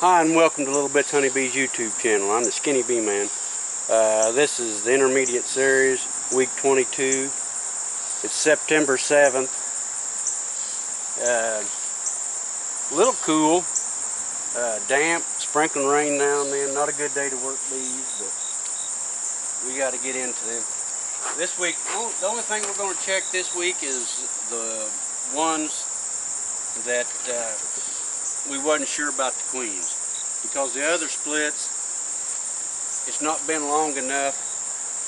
Hi and welcome to Little Bits Honeybees YouTube channel. I'm the Skinny Bee Man. This is the intermediate series, week 22. It's September 7th. A little cool, damp, sprinkling rain now and then. Not a good day to work bees, but we got to get into them. This week, the only thing we're going to check this week is the ones that we wasn't sure about the queens, because the other splits, it's not been long enough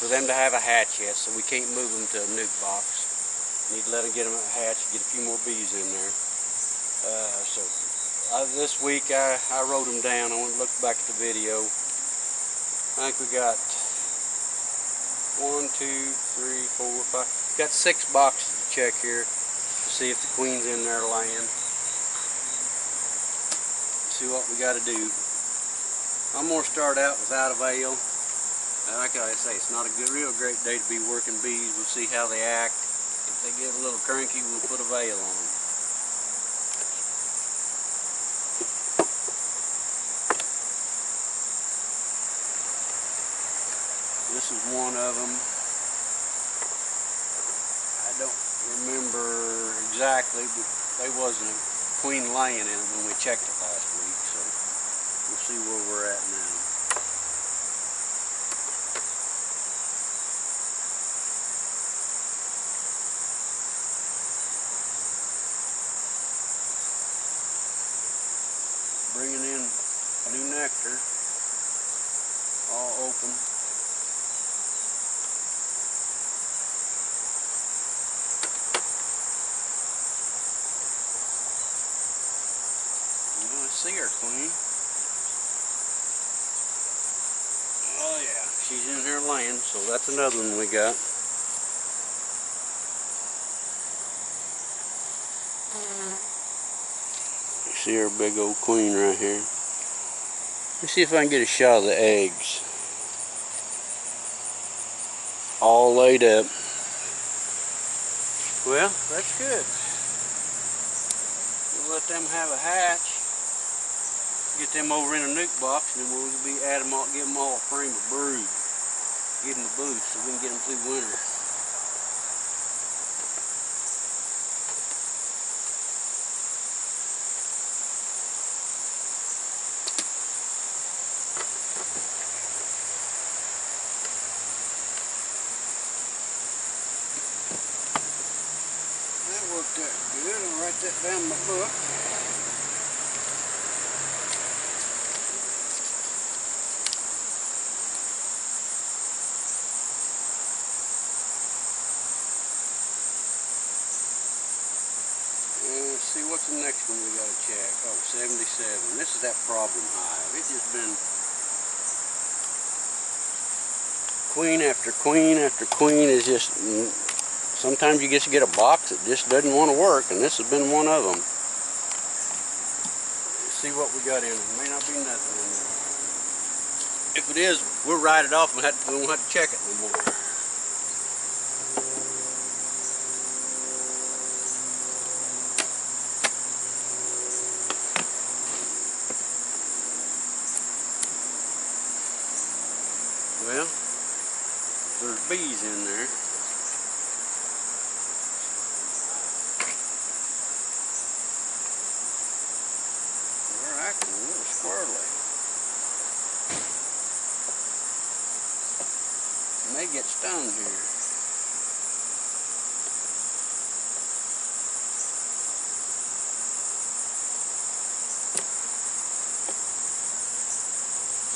for them to have a hatch yet, so we can't move them to a nuke box. Need to let them get them a hatch, get a few more bees in there. This week I wrote them down. I went and looked back at the video. I think we got 1, 2, 3, 4, 5. Got 6 boxes to check here to see if the queen's in there laying. See what we got to do. I'm going to start out without a veil. Like I say, it's not a real great day to be working bees. We'll see how they act. If they get a little cranky, we'll put a veil on. This is one of them. I don't remember exactly, but they wasn't a queen laying in it when we checked it last week, so we'll see where we're at now. Bringing in new nectar, all open. I see her queen. Oh yeah, she's in here laying, so that's another one we got. You see her big old queen right here. Let's see if I can get a shot of the eggs. All laid up. Well, that's good. We'll let them have a hatch. Get them over in a nuke box, and then we'll be add them all, give them all a frame of brood, give them the boost so we can get them through winter. That worked out good. I'll write that down in my book. Let's see, what's the next one we got to check? Oh, 77. This is that problem hive. It's just been queen after queen after queen. Is just, sometimes you just get a box that just doesn't want to work, and this has been one of them. Let's see what we got in it. It may not be nothing in there. If it is, we'll write it off and we won't have to check it no more. Well, there's bees in there. They're acting a little squirrely. They may get stung here.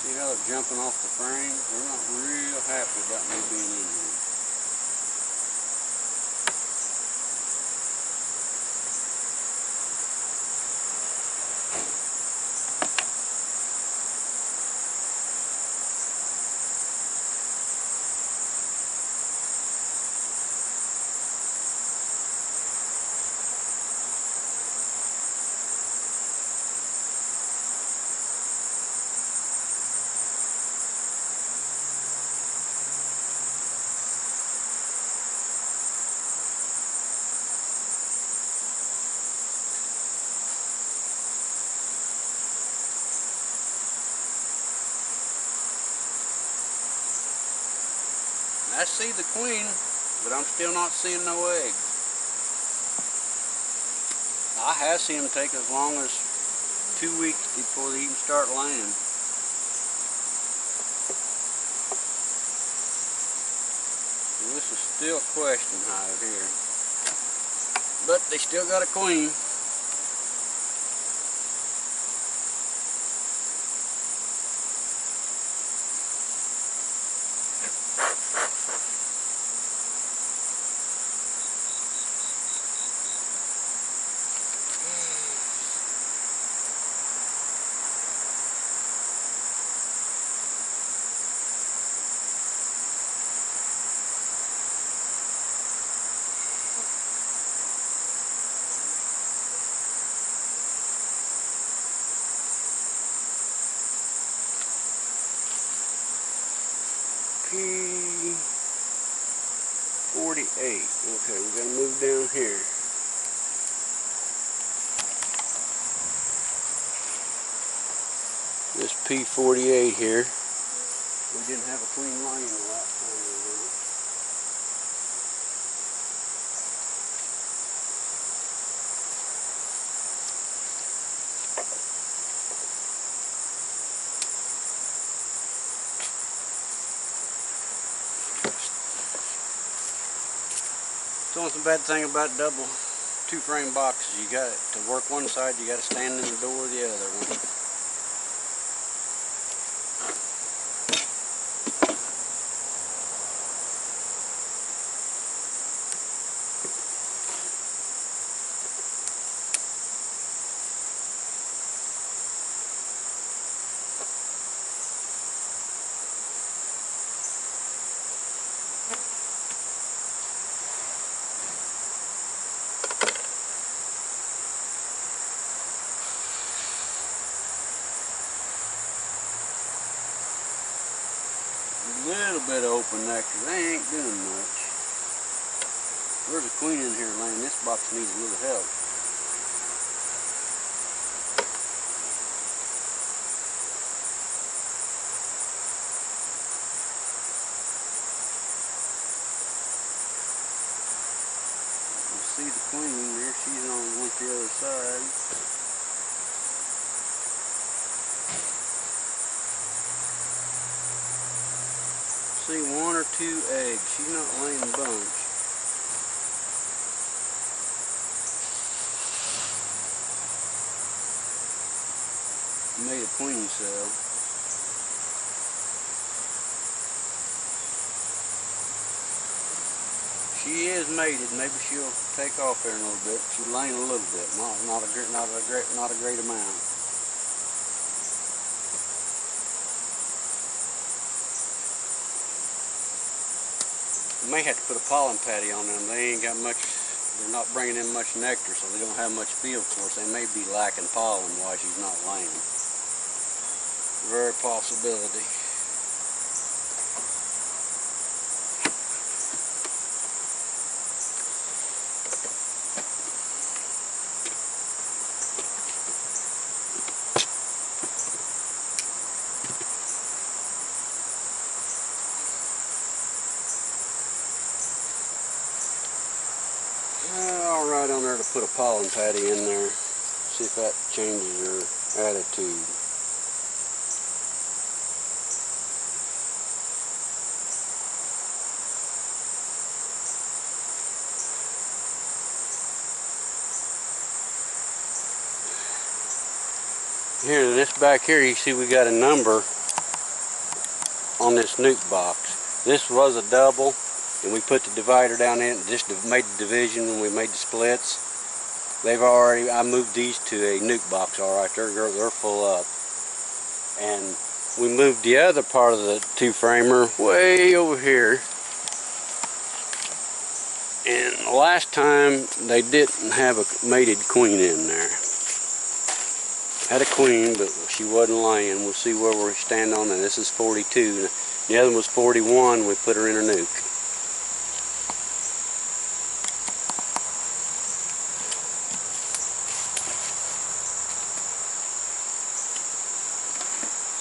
See how they're jumping off the frame? They're not real happy about me being in here. I see the queen, but I'm still not seeing no eggs. I have seen them take as long as 2 weeks before they even start laying. So this is still a question hive here. But they still got a queen. P48. Okay, we gotta move down here. This P48 here. We didn't have a queen laying the last time we were in it. It's almost a bad thing about double two-frame boxes. You got to work one side, you got to stand in the door of the other one. A little bit of open nectar. They ain't doing much. There's a queen in here laying. This box needs a little help. You see the queen there. She's on went the other side. See 1 or 2 eggs. She's not laying a bunch. Made a queen cell. She is mated. Maybe she'll take off there in a little bit. She's laying a little bit, not a great amount. You may have to put a pollen patty on them. They ain't got much, they're not bringing in much nectar, so they don't have much field for us. They may be lacking pollen while she's not laying. Very possibility. I'll write on there to put a pollen patty in there, see if that changes her attitude. Here, this back here, you see we got a number on this nuke box. This was a double, and we put the divider down in it, just made the division when we made the splits. I moved these to a nuke box, alright, they're full up. And we moved the other part of the two-framer way over here. And the last time they didn't have a mated queen in there. Had a queen, but she wasn't laying. We'll see where we stand on that. This is 42. The other one was 41. We put her in her nuke.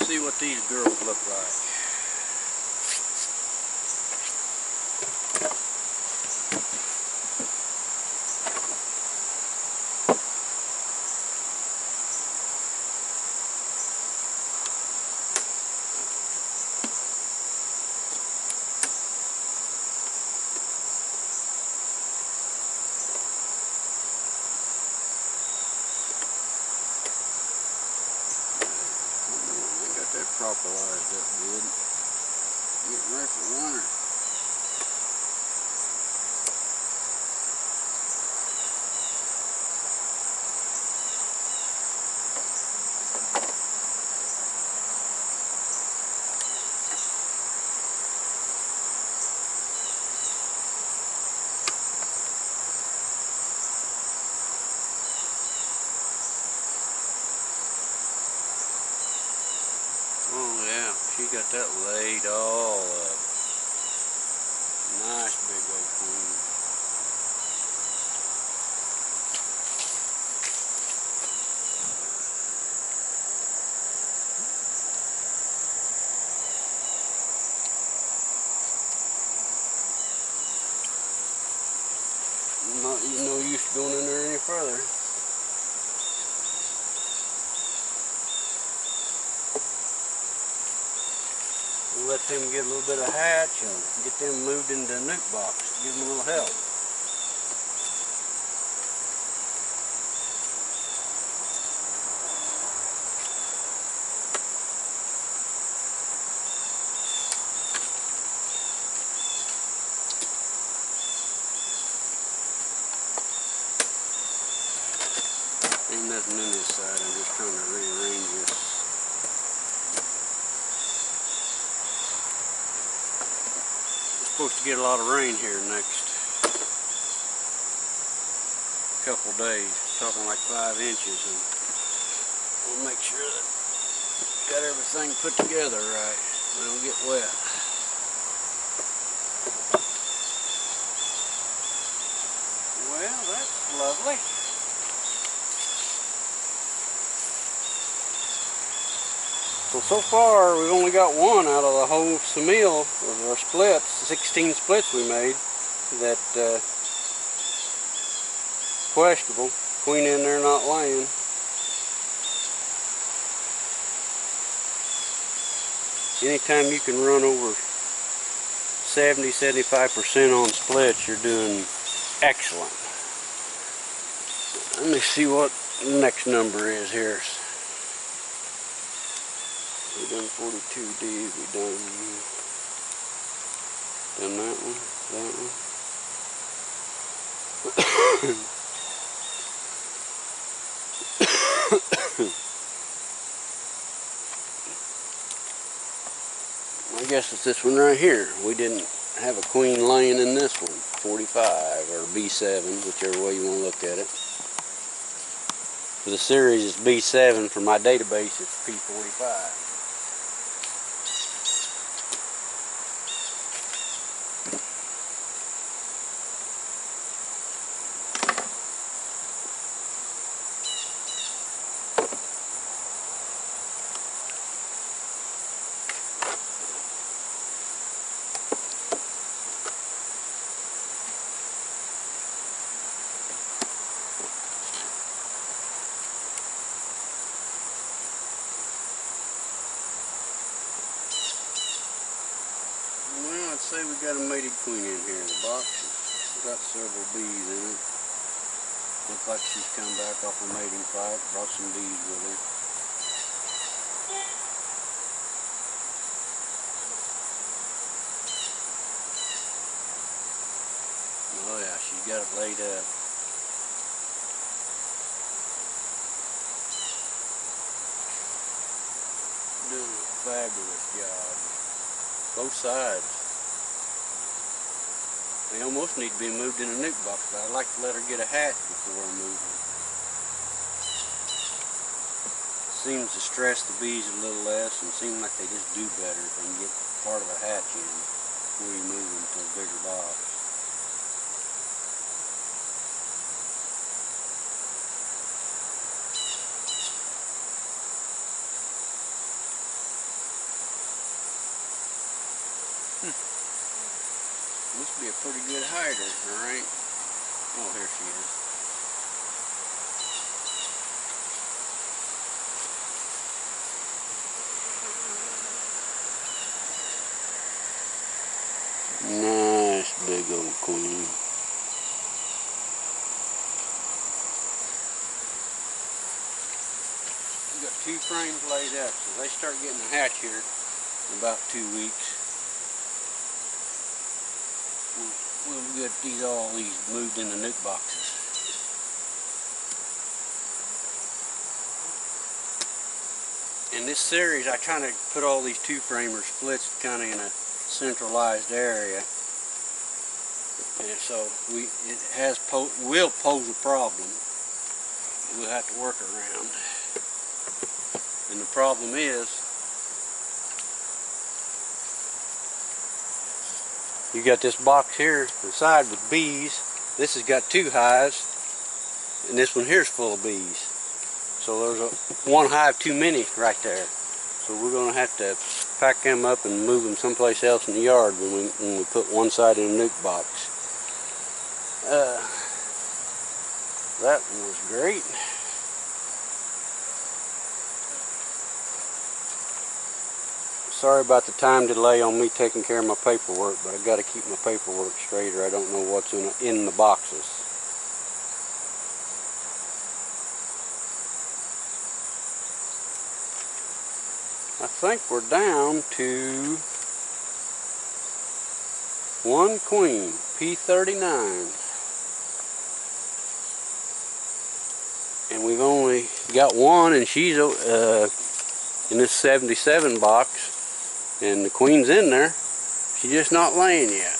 See what these girls look like. propolized up good. Getting ready for winter. Oh yeah, she got that laid all up. Nice big old queen. No use going in there any further. We'll let them get a little bit of hatch and get them moved into a nuke box. Give them a little help. Ain't nothing in this side. I'm just trying to rearrange this. We're supposed to get a lot of rain here next couple days. Talking like 5 inches, and we'll make sure that we got everything put together right. We don't get wet. Well, that's lovely. So far we've only got one out of the whole semille of our splits, 16 splits we made, that questionable. Queen in there not laying. Anytime you can run over 70–75% on splits, you're doing excellent. Let me see what the next number is here. We done 42D, we done that one, that one. I guess it's this one right here. We didn't have a queen laying in this one. 45 or B7, whichever way you want to look at it. For the series it's B7, for my database it's P45. I'd say we got a mated queen in here. The box has got several bees in it. Looks like she's come back off a mating flight, brought some bees with her. Oh yeah, she's got it laid up. Doing a fabulous job. Both sides. They almost need to be moved in a nuke box, but I'd like to let her get a hatch before I move her. Seems to stress the bees a little less, and seems like they just do better if they can get part of a hatch in before you move them to a bigger box. Must be a pretty good hider, alright? Oh, here she is. Nice big old queen. We got 2 frames laid up, so they start getting a hatch here in about 2 weeks. We'll get all these moved into nuke boxes. In this series, I kind of put all these 2-framer splits kind of in a centralized area, and so will pose a problem. We'll have to work around. And the problem is, you got this box here inside with bees. This has got 2 hives, and this one here is full of bees. So there's one hive too many right there. So we're going to have to pack them up and move them someplace else in the yard when we put one side in a nuke box. That was great. Sorry about the time delay on me taking care of my paperwork, but I've got to keep my paperwork straight or I don't know what's in the boxes. I think we're down to 1 queen, P39. And we've only got one, and she's in this 77 box. And the queen's in there. She's just not laying yet.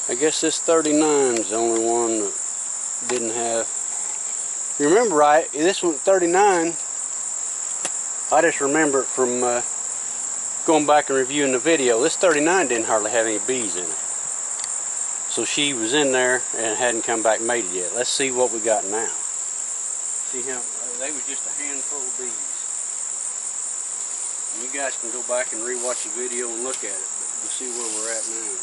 I guess this 39's the only one that didn't have. You remember right, this one 39, I just remember it from going back and reviewing the video. This 39 didn't hardly have any bees in it. So she was in there and hadn't come back mated yet. Let's see what we got now. See how they was just a handful of bees. You guys can go back and re-watch the video and look at it, but we'll see where we're at now.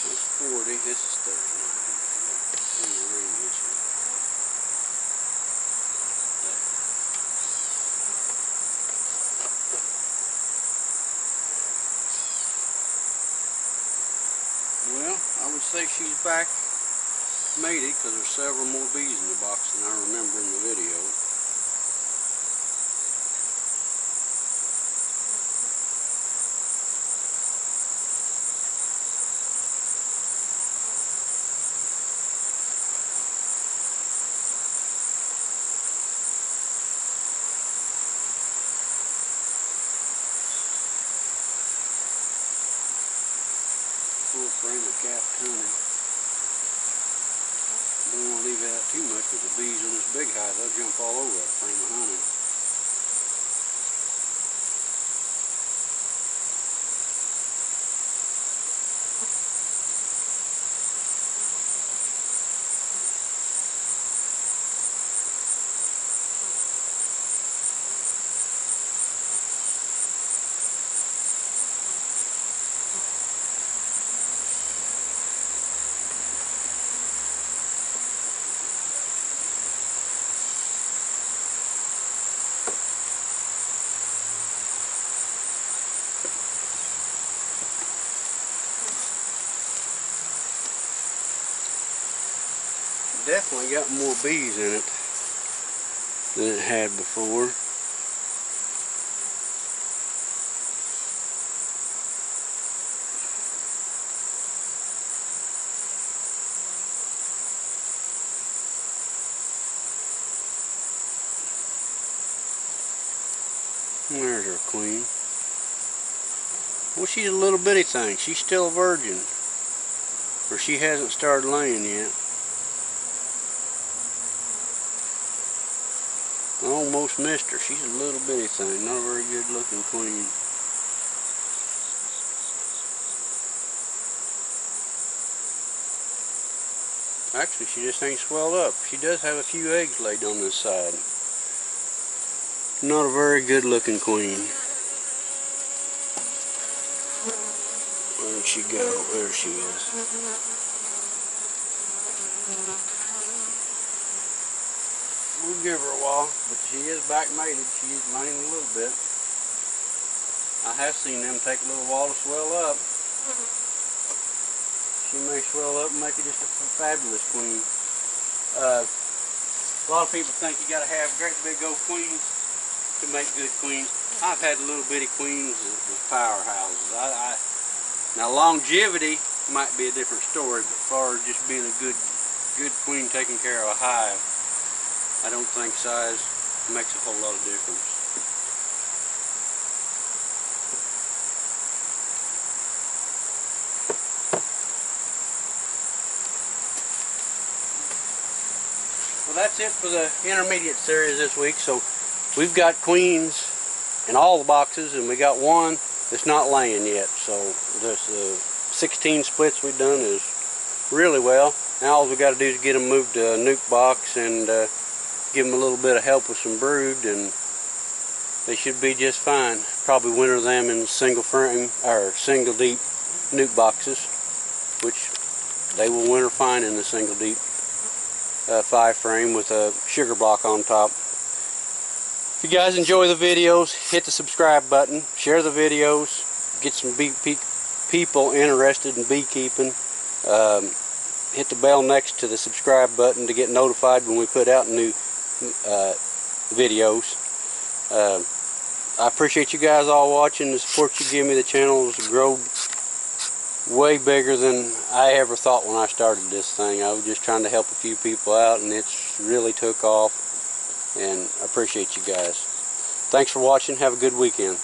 This is 40, this is 39. Well, I would say she's back mated because there's several more bees in the box than I remember in the video. Full frame of capped honey. Don't want to leave it out too much because the bees in this big hive, they'll jump all over that frame of honey. Definitely got more bees in it than it had before. There's our queen. Well, she's a little bitty thing. She's still a virgin. Or she hasn't started laying yet. I almost missed her. She's a little bitty thing. Not a very good looking queen. Actually, she just ain't swelled up. She does have a few eggs laid on this side. Not a very good looking queen. Where did she go? There she is. give her a while, but she is back mated. She is laying a little bit. I have seen them take a little while to swell up. She may swell up and make it just a fabulous queen. A lot of people think you got to have great big old queens to make good queens. I've had little bitty queens as powerhouses. Now longevity might be a different story, but as far as just being a good queen taking care of a hive, I don't think size makes a whole lot of difference. Well, that's it for the intermediate series this week. So we've got queens in all the boxes, and we got one that's not laying yet. So this 16 splits we've done is really well. Now all we got to do is get them moved to a nuke box and give them a little bit of help with some brood, and they should be just fine. Probably winter them in single frame or single deep nuke boxes, which they will winter fine in the single deep 5 frame with a sugar block on top. If you guys enjoy the videos, hit the subscribe button, share the videos, get some people interested in beekeeping. Hit the bell next to the subscribe button to get notified when we put out new videos. I appreciate you guys all watching. The support you give me, the channel has grown way bigger than I ever thought when I started this thing. I was just trying to help a few people out, and it's really took off, and I appreciate you guys. Thanks for watching. Have a good weekend.